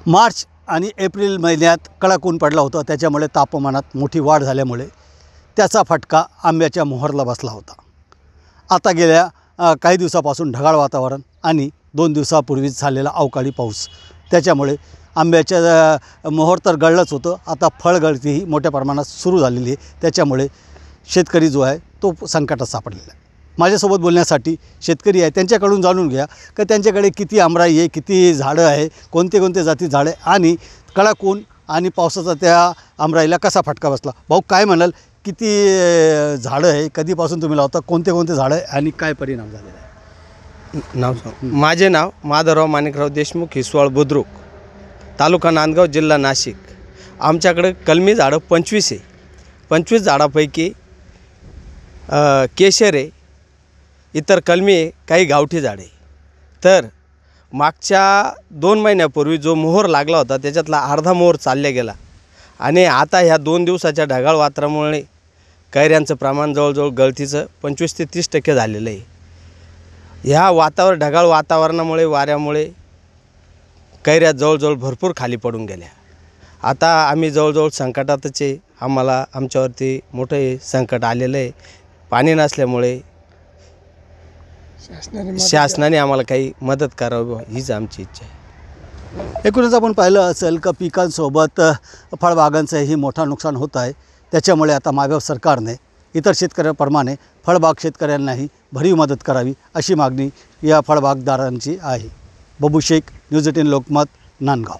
मार्च आणि एप्रिल महिन्यात कडक ऊन पडला होता, त्याच्यामुळे तापमानात मोठी वाढ झाल्यामुळे त्याचा फटका आंब्याच्या मोहरला बसला होता। आता गेल्या काही दिवसापासून ढगाळ वातावरण आणि 2 दिवसापूर्वीच झालेला अवकाळी पाऊस त्याच्यामुळे आंब्याच्या मोहर तर गळलंच होतं, आता फळगळतीही मोठ्या प्रमाणात सुरू झालेली आहे। त्याच्यामुळे शेतकरी जो आहे तो संकटात सापडलेला आहे। माझ्यासोबत बोलण्यासाठी शेतकरी आहे, त्यांच्याकडून जाणून घ्या की त्यांच्याकडे किती आमराई आहे, किती झाडं आहे, कोणते कोणते जाती झाडं आहे आणि कडक ऊन आणि पावसाचा त्या आमराईला कसा फटका बसला। भाऊ काय म्हणाल, किती झाडं आहे, कधीपासून तुम्ही लावता, कोणते कोणते झाडं आहे आणि काय परिणाम झालेला आहे? नाव सांग। माझे नाव माधवराव माणिकराव देशमुख, हिसवाळ बुद्रुक, तालुका नांदगाव, जिल्हा नाशिक। आमच्याकडे कलमी झाडं 25 आहे। 25 झाडापैकी केशर आहे, इतर कलमी आहे, काही गावठी झाडे। तर मागच्या 2 महिन्यापूर्वी जो मोहर लागला होता त्याच्यातला अर्धा मोहर चालल्या गेला आणि आता ह्या 2 दिवसाच्या ढगाळ वातावरणामुळे कैऱ्यांचं प्रमाण जवळजवळ गळतीचं 25 ते 30% झालेलं आहे। ह्या ढगाळ वातावरणामुळे, वाऱ्यामुळे कैऱ्या जवळजवळ भरपूर खाली पडून गेल्या। आता आम्ही जवळजवळ संकटातच आहे। आमच्यावरती मोठं हे संकट आलेलं आहे। पाणी नसल्यामुळे शासनाने आम्हाला काही मदत करावी हीच आमची इच्छा आहे। एकूणच आपण पाहिलं असेल की पिकांसोबत फळबागांचंही मोठं नुकसान होत आहे। त्याच्यामुळे आता मागं सरकारने इतर शेतकऱ्यांप्रमाणे फळबाग शेतकऱ्यांनाही भरीव मदत करावी अशी मागणी या फळबागदारांची आहे। बबू शेख, न्यूज 18 लोकमत, नांदगाव।